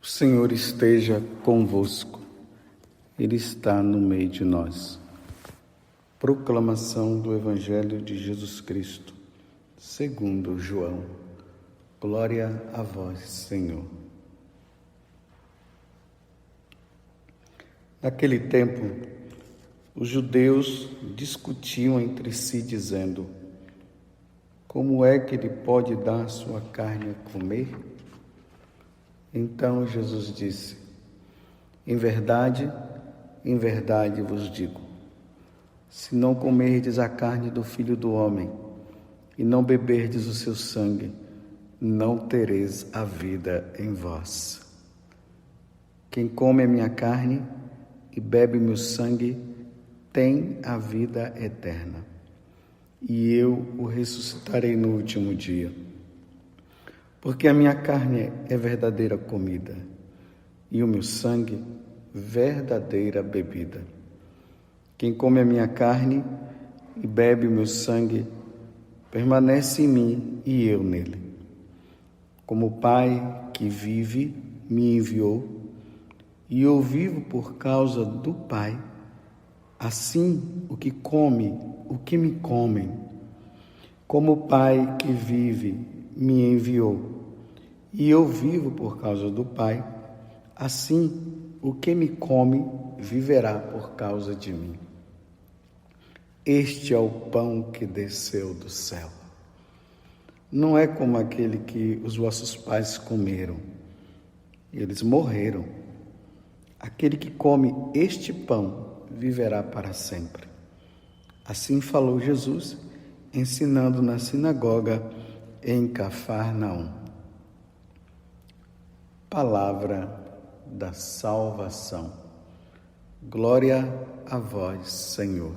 O Senhor esteja convosco, Ele está no meio de nós. Proclamação do Evangelho de Jesus Cristo, segundo João. Glória a vós, Senhor. Naquele tempo, os judeus discutiam entre si, dizendo: como é que ele pode dar sua carne a comer? Então Jesus disse: em verdade vos digo, se não comerdes a carne do Filho do Homem e não beberdes o seu sangue, não tereis a vida em vós. Quem come a minha carne e bebe o meu sangue tem a vida eterna, e eu o ressuscitarei no último dia. Porque a minha carne é verdadeira comida, e o meu sangue verdadeira bebida. Quem come a minha carne e bebe o meu sangue, permanece em mim e eu nele. Como o Pai que vive me enviou, e eu vivo por causa do Pai, assim o que me comem. Como o Pai que vive me enviou, e eu vivo por causa do Pai, assim o que me come viverá por causa de mim. Este é o pão que desceu do céu. Não é como aquele que os vossos pais comeram, eles morreram. Aquele que come este pão viverá para sempre. Assim falou Jesus, ensinando na sinagoga em Cafarnaum. Palavra da salvação. Glória a vós, Senhor.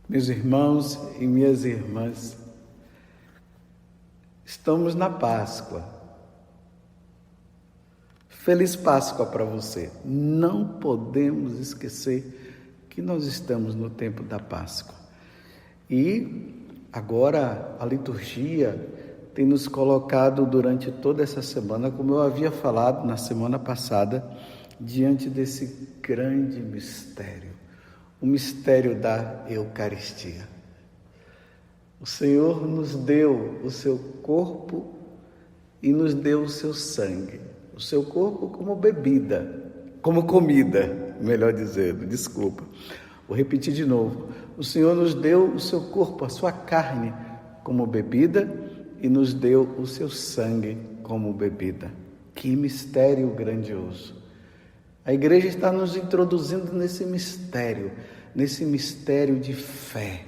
Meus irmãos e minhas irmãs, estamos na Páscoa. Feliz Páscoa para você. Não podemos esquecer que nós estamos no tempo da Páscoa. E agora a liturgia tem nos colocado durante toda essa semana, como eu havia falado na semana passada, diante desse grande mistério, o mistério da Eucaristia. O Senhor nos deu o seu corpo e nos deu o seu sangue. O seu corpo como bebida, como comida, melhor dizendo, desculpa. Vou repetir de novo. O Senhor nos deu o seu corpo, a sua carne, como bebida e nos deu o seu sangue como bebida. Que mistério grandioso! A igreja está nos introduzindo nesse mistério de fé.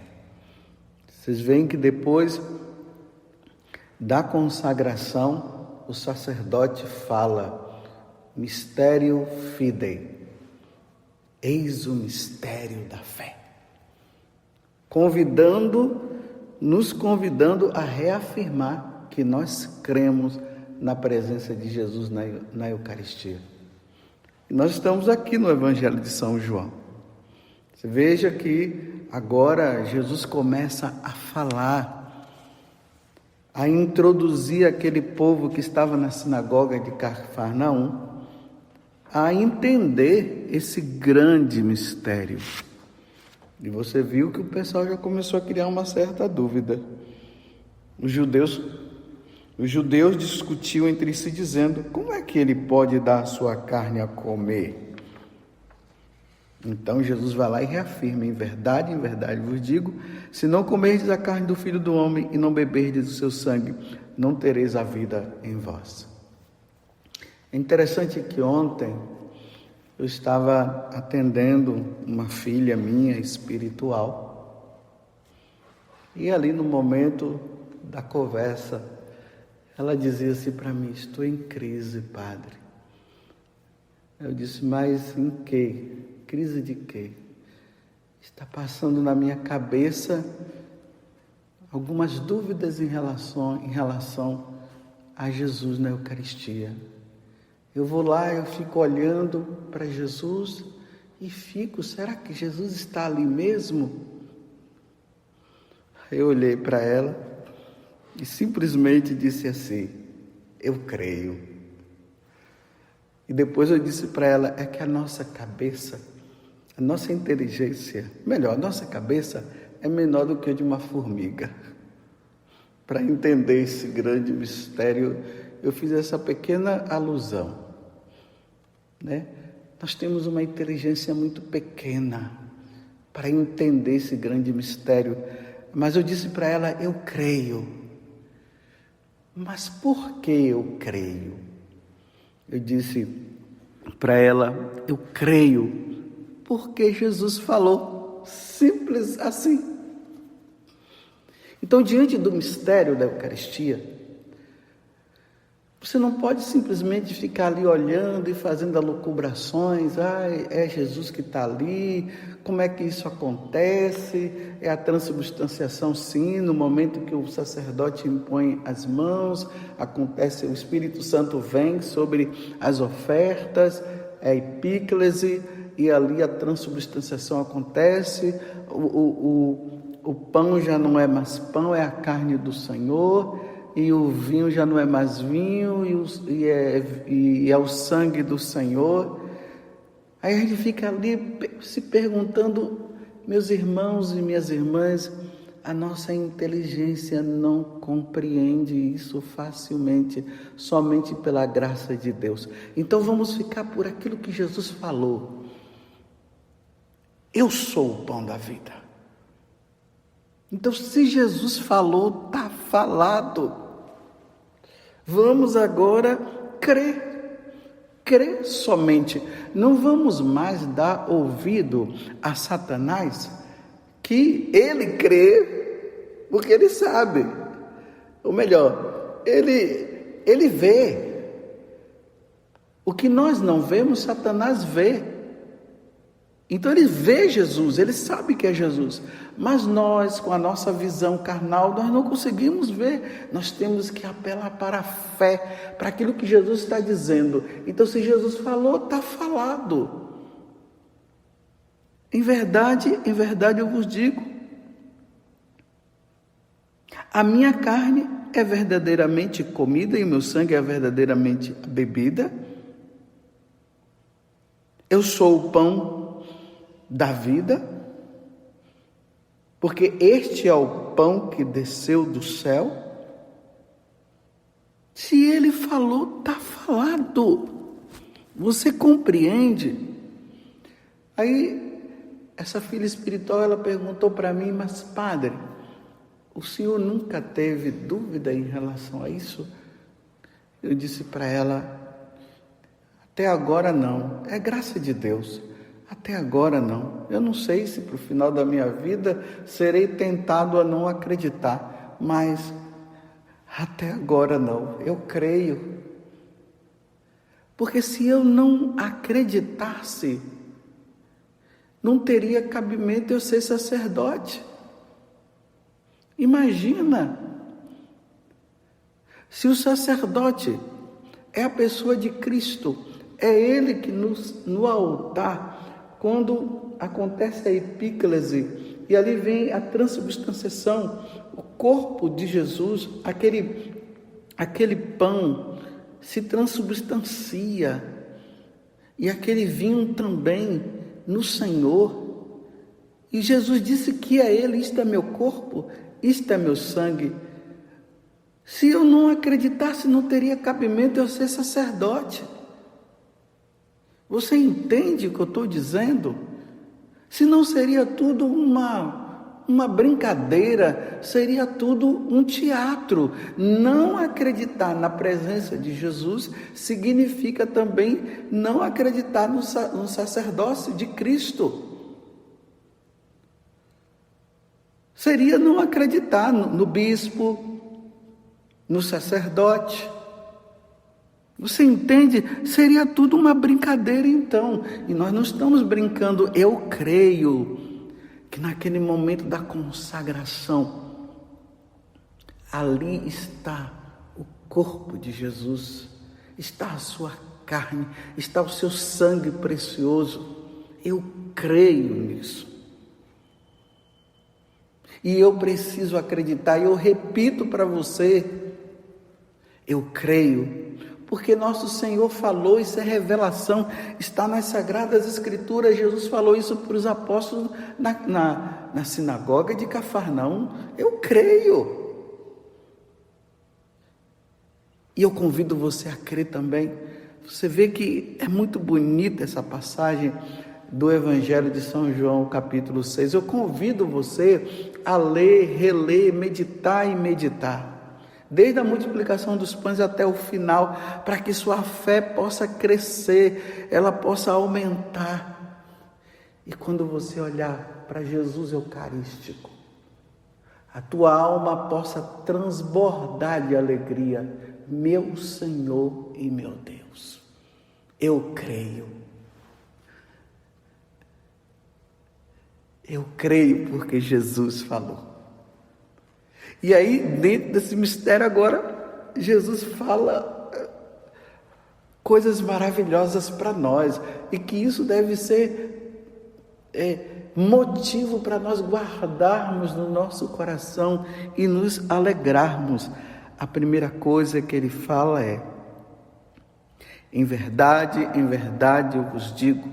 Vocês veem que depois da consagração, o sacerdote fala, Mysterium Fidei, eis o mistério da fé, nos convidando a reafirmar que nós cremos na presença de Jesus na Eucaristia. E nós estamos aqui no Evangelho de São João. Você veja que agora Jesus começa a falar, a introduzir aquele povo que estava na sinagoga de Cafarnaum a entender esse grande mistério. E você viu que o pessoal já começou a criar uma certa dúvida. Os judeus discutiam entre si dizendo: como é que ele pode dar a sua carne a comer? Então Jesus vai lá e reafirma: em verdade vos digo, se não comerdes a carne do Filho do Homem e não beberdes o seu sangue, não tereis a vida em vós. É interessante que ontem eu estava atendendo uma filha minha espiritual e ali no momento da conversa ela dizia assim para mim: estou em crise, padre. Eu disse: mas em quê? Crise de quê? Está passando na minha cabeça algumas dúvidas em relação a Jesus na Eucaristia. Eu vou lá, eu fico olhando para Jesus e será que Jesus está ali mesmo? Eu olhei para ela e simplesmente disse assim: eu creio. E depois eu disse para ela, é que a nossa cabeça, a nossa inteligência, melhor, a nossa cabeça é menor do que a de uma formiga. Para entender esse grande mistério, eu fiz essa pequena alusão, né? Nós temos uma inteligência muito pequena para entender esse grande mistério. Mas eu disse para ela, eu creio. Mas por que eu creio? Eu disse para ela, eu creio porque Jesus falou, simples assim. Então, diante do mistério da Eucaristia, você não pode simplesmente ficar ali olhando e fazendo alocubrações. É Jesus que está ali, como é que isso acontece? É a transubstanciação, sim, no momento que o sacerdote impõe as mãos, acontece, o Espírito Santo vem sobre as ofertas, é a epíclese, e ali a transubstanciação acontece, o pão já não é mais pão, é a carne do Senhor, e o vinho já não é mais vinho, e é o sangue do Senhor. Aí a gente fica ali se perguntando, meus irmãos e minhas irmãs, a nossa inteligência não compreende isso facilmente, somente pela graça de Deus. Então vamos ficar por aquilo que Jesus falou. Eu sou o pão da vida. Então, se Jesus falou, está falado. Vamos agora crer somente. Não vamos mais dar ouvido a Satanás, que ele crê, porque ele sabe. Ou melhor, ele vê. O que nós não vemos, Satanás vê. Então ele vê Jesus, ele sabe que é Jesus, mas nós, com a nossa visão carnal, nós não conseguimos ver. Nós temos que apelar para a fé, para aquilo que Jesus está dizendo. Então, se Jesus falou, está falado. Em verdade eu vos digo, a minha carne é verdadeiramente comida e o meu sangue é verdadeiramente bebida. Eu sou o pão da vida, porque este é o pão que desceu do céu. Se ele falou, está falado. Você compreende? Aí, essa filha espiritual, ela perguntou para mim, mas padre, o senhor nunca teve dúvida em relação a isso? Eu disse para ela, até agora não, é graça de Deus. Até agora não. Eu não sei se para o final da minha vida serei tentado a não acreditar, mas até agora não. Eu creio. Porque se eu não acreditasse, não teria cabimento eu ser sacerdote. Imagina, se o sacerdote é a pessoa de Cristo, é ele que no altar, quando acontece a epíclese, e ali vem a transubstanciação, o corpo de Jesus, aquele pão se transubstancia, e aquele vinho também no Senhor. E Jesus disse que é Ele, isto é meu corpo, isto é meu sangue. Se eu não acreditasse, não teria cabimento eu ser sacerdote. Você entende o que eu estou dizendo? Se não seria tudo uma brincadeira, seria tudo um teatro. Não acreditar na presença de Jesus significa também não acreditar no sacerdócio de Cristo. Seria não acreditar no bispo, no sacerdote. Você entende? Seria tudo uma brincadeira então. E nós não estamos brincando. Eu creio que naquele momento da consagração, ali está o corpo de Jesus, está a sua carne, está o seu sangue precioso. Eu creio nisso. E eu preciso acreditar, e eu repito para você, eu creio, porque nosso Senhor falou, isso é revelação, está nas Sagradas Escrituras. Jesus falou isso para os apóstolos na sinagoga de Cafarnaum. Eu creio. E eu convido você a crer também. Você vê que é muito bonita essa passagem do Evangelho de São João, capítulo 6. Eu convido você a ler, reler, meditar e meditar, desde a multiplicação dos pães até o final, para que sua fé possa crescer, ela possa aumentar. E quando você olhar para Jesus Eucarístico, a tua alma possa transbordar de alegria. Meu Senhor e meu Deus, eu creio. Eu creio porque Jesus falou. E aí, dentro desse mistério agora, Jesus fala coisas maravilhosas para nós. E que isso deve ser motivo para nós guardarmos no nosso coração e nos alegrarmos. A primeira coisa que ele fala é: em verdade eu vos digo,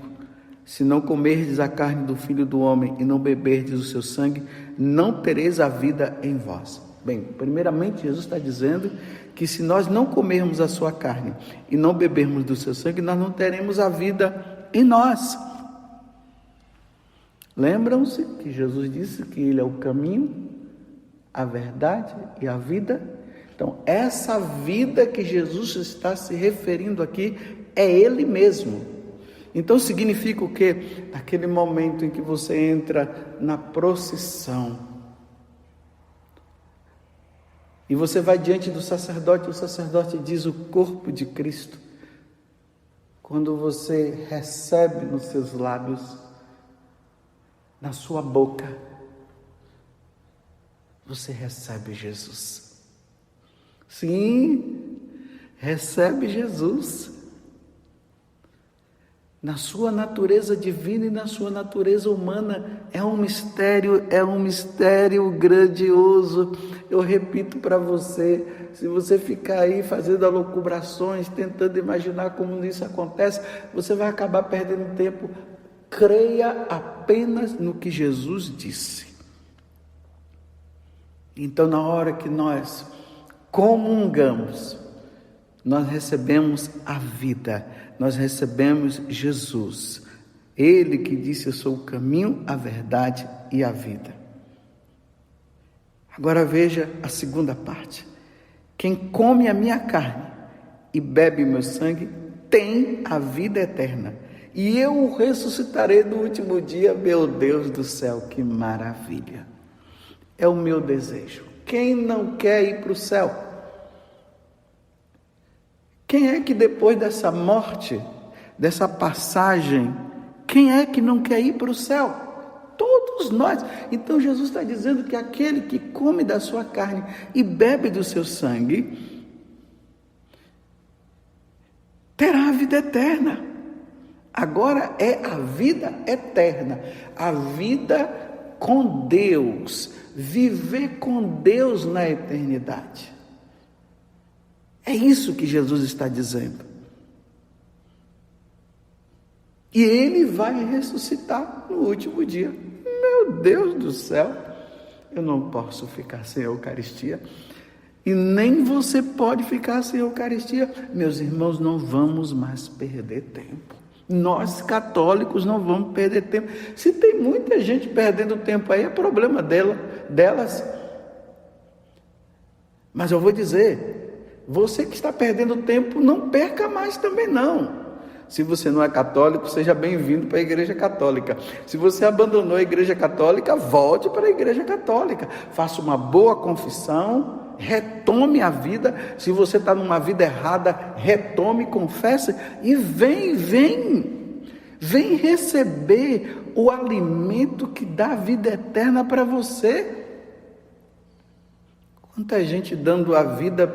se não comerdes a carne do Filho do Homem e não beberdes o seu sangue, não tereis a vida em vós. Bem, primeiramente Jesus está dizendo que se nós não comermos a sua carne e não bebermos do seu sangue, nós não teremos a vida em nós. Lembram-se que Jesus disse que Ele é o caminho, a verdade e a vida? Então, essa vida que Jesus está se referindo aqui é Ele mesmo. Então, significa o quê? Naquele momento em que você entra na procissão e você vai diante do sacerdote, o sacerdote diz o corpo de Cristo. Quando você recebe nos seus lábios, na sua boca, você recebe Jesus. Sim, recebe Jesus. Na sua natureza divina e na sua natureza humana. É um mistério grandioso. Eu repito para você, se você ficar aí fazendo alocubrações, tentando imaginar como isso acontece, você vai acabar perdendo tempo. Creia apenas no que Jesus disse. Então, na hora que nós comungamos, nós recebemos a vida, nós recebemos Jesus. Ele que disse: eu sou o caminho, a verdade e a vida. Agora veja a segunda parte. Quem come a minha carne e bebe o meu sangue tem a vida eterna, e eu o ressuscitarei no último dia. Meu Deus do céu, que maravilha! É o meu desejo. Quem não quer ir para o céu? Quem é que depois dessa morte, dessa passagem, quem é que não quer ir para o céu? Todos nós. Então Jesus está dizendo que aquele que come da sua carne e bebe do seu sangue terá a vida eterna. Agora é a vida eterna, a vida com Deus, viver com Deus na eternidade. É isso que Jesus está dizendo. E Ele vai ressuscitar no último dia. Meu Deus do céu, eu não posso ficar sem a Eucaristia. E nem você pode ficar sem a Eucaristia. Meus irmãos, não vamos mais perder tempo. Nós católicos não vamos perder tempo. Se tem muita gente perdendo tempo aí, é problema delas. Mas eu vou dizer, você que está perdendo tempo, não perca mais também não. Se você não é católico, seja bem-vindo para a Igreja Católica. Se você abandonou a Igreja Católica, volte para a Igreja Católica. Faça uma boa confissão, retome a vida. Se você está numa vida errada, retome, confesse e vem receber o alimento que dá a vida eterna para você. Quanta gente dando a vida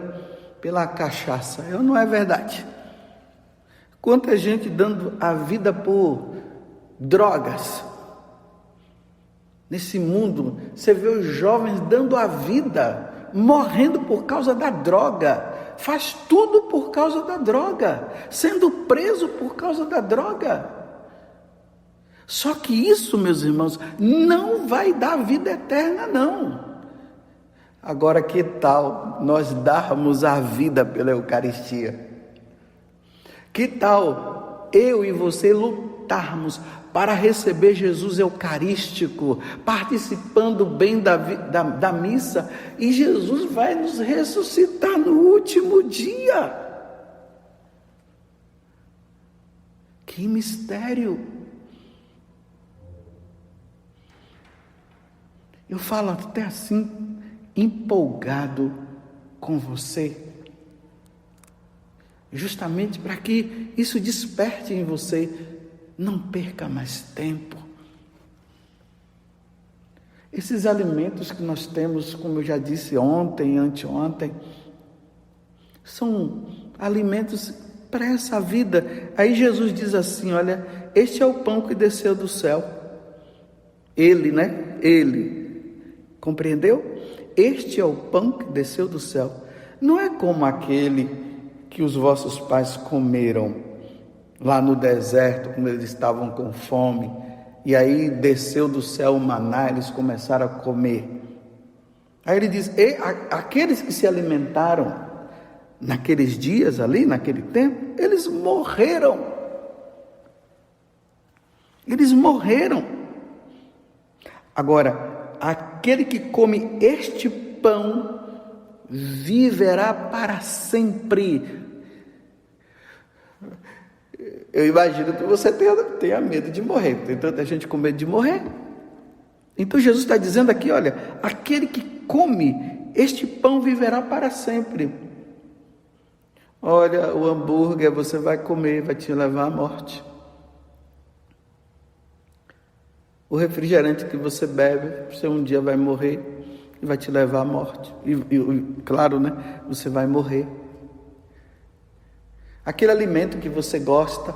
pela cachaça, não é verdade? Quanta gente dando a vida por drogas. Nesse mundo, você vê os jovens dando a vida, morrendo por causa da droga. faz tudo por causa da droga, sendo preso por causa da droga. Só que isso, meus irmãos, não vai dar vida eterna, não. Agora, que tal nós darmos a vida pela Eucaristia? Que tal eu e você lutarmos para receber Jesus Eucarístico, participando bem da missa, e Jesus vai nos ressuscitar no último dia? Que mistério! Eu falo até assim, empolgado com você, justamente para que isso desperte em você. Não perca mais tempo. Esses alimentos que nós temos, como eu já disse ontem, anteontem, são alimentos para essa vida. Aí Jesus diz assim, olha, este é o pão que desceu do céu. Ele, né? Ele. Compreendeu? Este é o pão que desceu do céu. Não é como aquele que os vossos pais comeram lá no deserto, quando eles estavam com fome, e aí desceu do céu o maná, eles começaram a comer. Aí ele diz, aqueles que se alimentaram naqueles dias ali, naquele tempo, eles morreram. Eles morreram. Agora, aquele que come este pão viverá para sempre. Eu imagino que você tenha medo de morrer. Tem tanta gente com medo de morrer. Então Jesus está dizendo aqui, olha, aquele que come este pão viverá para sempre. Olha, o hambúrguer você vai comer, vai te levar à morte. O refrigerante que você bebe, você um dia vai morrer e vai te levar à morte. E claro, né? Você vai morrer. Aquele alimento que você gosta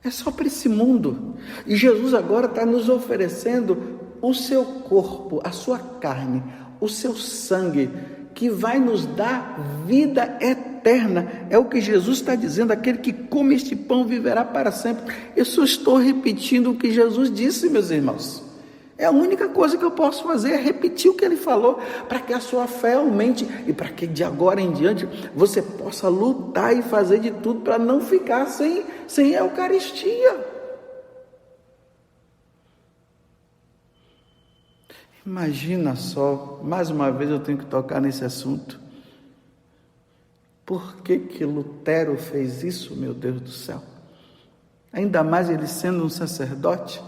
é só para esse mundo. E Jesus agora está nos oferecendo o seu corpo, a sua carne, o seu sangue, que vai nos dar vida eterna. É o que Jesus está dizendo, aquele que come este pão viverá para sempre. Eu só estou repetindo o que Jesus disse, meus irmãos. É a única coisa que eu posso fazer, é repetir o que ele falou, para que a sua fé aumente e para que de agora em diante você possa lutar e fazer de tudo para não ficar sem a Eucaristia. Imagina só, mais uma vez eu tenho que tocar nesse assunto. Por que Lutero fez isso, meu Deus do céu? Ainda mais ele sendo um sacerdote.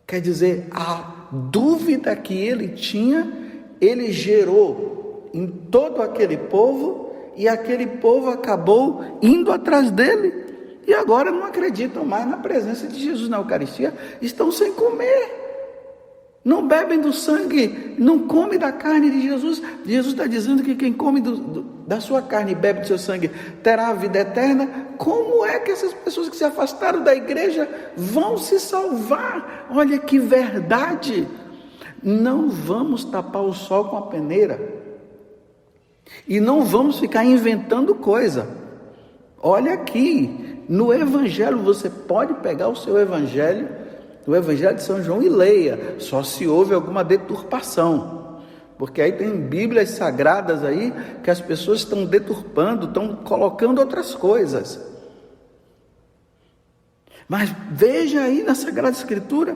Quer dizer, a dúvida que ele tinha, ele gerou em todo aquele povo, e aquele povo acabou indo atrás dele, e agora não acreditam mais na presença de Jesus na Eucaristia, estão sem comer, não bebem do sangue, não comem da carne de Jesus. Jesus está dizendo que quem come da sua carne e bebe do seu sangue terá a vida eterna. Como é que essas pessoas que se afastaram da igreja vão se salvar? Olha que verdade! Não vamos tapar o sol com a peneira e não vamos ficar inventando coisa. Olha aqui, no Evangelho, você pode pegar o seu Evangelho, o Evangelho de São João, e leia, só se houve alguma deturpação, porque aí tem Bíblias sagradas aí que as pessoas estão deturpando, estão colocando outras coisas. Mas veja aí na Sagrada Escritura,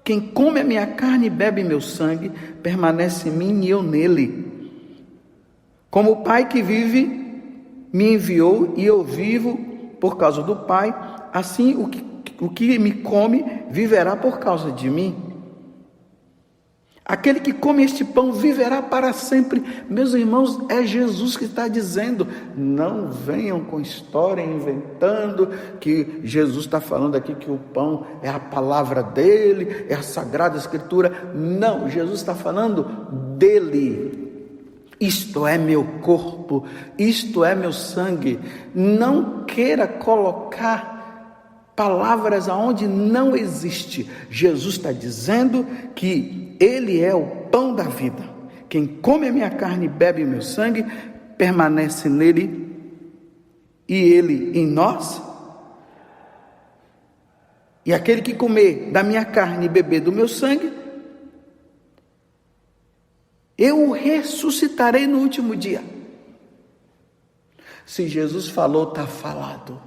quem come a minha carne e bebe meu sangue, permanece em mim e eu nele. Como o Pai que vive me enviou e eu vivo por causa do Pai, assim o que me come viverá por causa de mim. Aquele que come este pão viverá para sempre. Meus irmãos, é Jesus que está dizendo. Não venham com história inventando que Jesus está falando aqui que o pão é a palavra dele, é a Sagrada Escritura. Não, Jesus está falando dele. Isto é meu corpo, isto é meu sangue. Não queira colocar palavras aonde não existe. Jesus está dizendo que Ele é o pão da vida, Quem come a minha carne e bebe o meu sangue, permanece nele e ele em nós. E aquele que comer da minha carne e beber do meu sangue, eu o ressuscitarei no último dia. Se Jesus falou, está falado.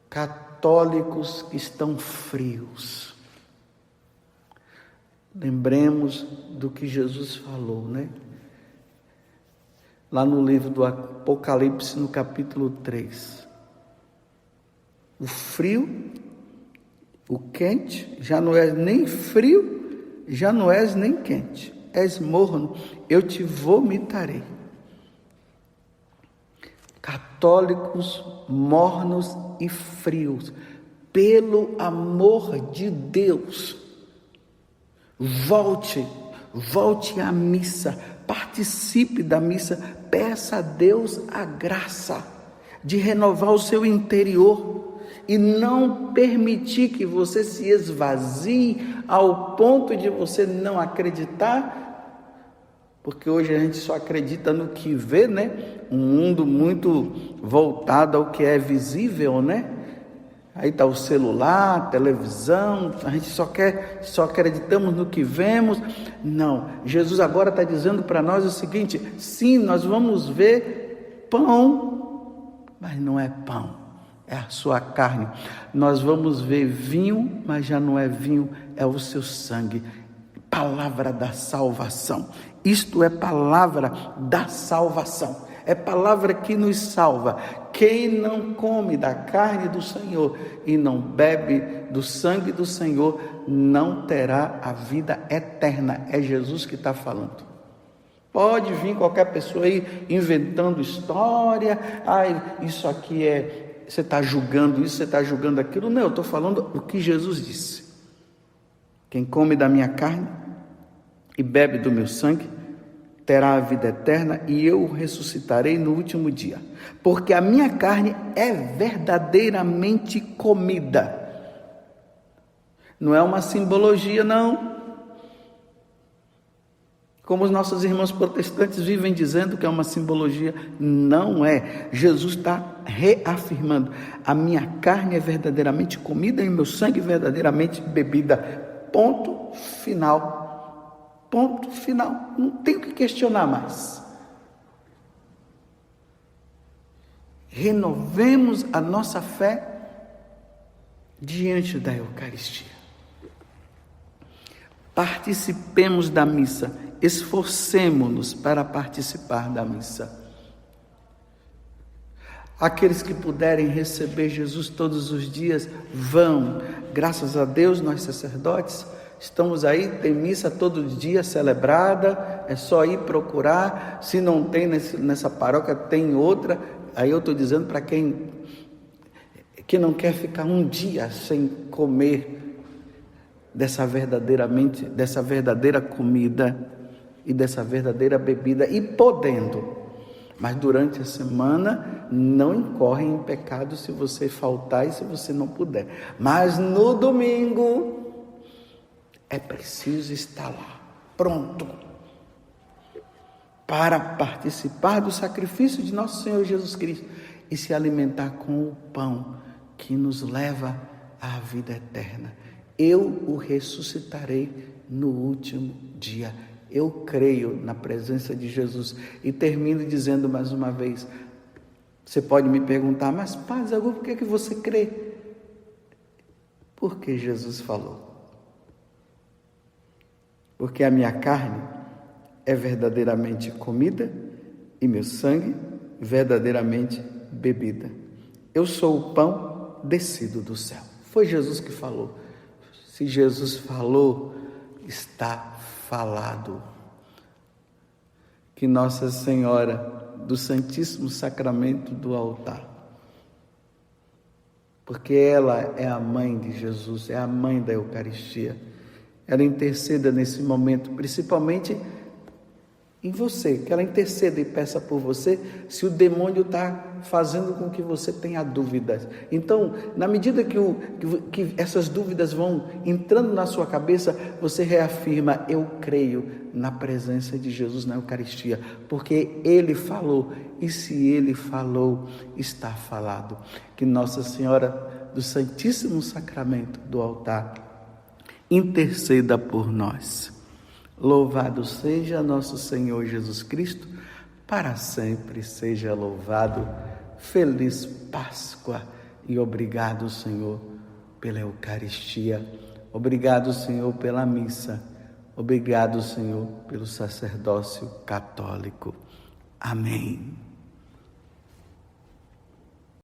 Católicos que estão frios, lembremos do que Jesus falou, né? Lá no livro do Apocalipse, no capítulo 3. O frio, o quente, já não és nem frio, já não és nem quente. És morno, eu te vomitarei. Católicos mornos e frios, pelo amor de Deus, volte à missa, participe da missa, peça a Deus a graça de renovar o seu interior e não permitir que você se esvazie ao ponto de você não acreditar, porque hoje a gente só acredita no que vê, né? Um mundo muito voltado ao que é visível, né? Aí está o celular, a televisão, a gente só acreditamos no que vemos. Não, Jesus agora está dizendo para nós o seguinte: sim, nós vamos ver pão, mas não é pão, é a sua carne. Nós vamos ver vinho, mas já não é vinho, é o seu sangue. Palavra da salvação. Isto é palavra da salvação. É palavra que nos salva. Quem não come da carne do Senhor e não bebe do sangue do Senhor, não terá a vida eterna. É Jesus que está falando. Pode vir qualquer pessoa aí inventando história. Isso aqui você está julgando isso, você está julgando aquilo. Não, eu estou falando o que Jesus disse. Quem come da minha carne e bebe do meu sangue, terá a vida eterna e eu o ressuscitarei no último dia. Porque a minha carne é verdadeiramente comida. Não é uma simbologia, não. Como os nossos irmãos protestantes vivem dizendo que é uma simbologia, não é. Jesus está reafirmando: a minha carne é verdadeiramente comida e o meu sangue verdadeiramente bebida. Ponto final. Ponto final. Não tem o que questionar mais. Renovemos a nossa fé diante da Eucaristia. Participemos da missa. Esforcemo-nos para participar da missa. Aqueles que puderem receber Jesus todos os dias, vão. Graças a Deus, nós sacerdotes estamos aí, tem missa todo dia celebrada, é só ir procurar. Se não tem nessa paróquia, tem outra. Aí eu estou dizendo para quem que não quer ficar um dia sem comer dessa verdadeira comida e dessa verdadeira bebida, e podendo. Mas durante a semana não incorre em pecado se você faltar e se você não puder. Mas no domingo é preciso estar lá, pronto, para participar do sacrifício de nosso Senhor Jesus Cristo e se alimentar com o pão que nos leva à vida eterna. Eu o ressuscitarei no último dia. Eu creio na presença de Jesus. E termino dizendo mais uma vez: você pode me perguntar, mas Padre Zagor, por que você crê? Porque Jesus falou. Porque a minha carne é verdadeiramente comida e meu sangue verdadeiramente bebida. Eu sou o pão descido do céu. Foi Jesus que falou. Se Jesus falou, está falado. Que Nossa Senhora do Santíssimo Sacramento do altar, porque ela é a mãe de Jesus, é a mãe da Eucaristia, ela interceda nesse momento, principalmente em você, que ela interceda e peça por você, se o demônio está fazendo com que você tenha dúvidas. Então, na medida que essas dúvidas vão entrando na sua cabeça, você reafirma: eu creio na presença de Jesus na Eucaristia, porque Ele falou, e se Ele falou, está falado. Que Nossa Senhora do Santíssimo Sacramento do altar interceda por nós. Louvado seja nosso Senhor Jesus Cristo, para sempre seja louvado. Feliz Páscoa e obrigado, Senhor, pela Eucaristia. Obrigado, Senhor, pela missa. Obrigado, Senhor, pelo sacerdócio católico. Amém.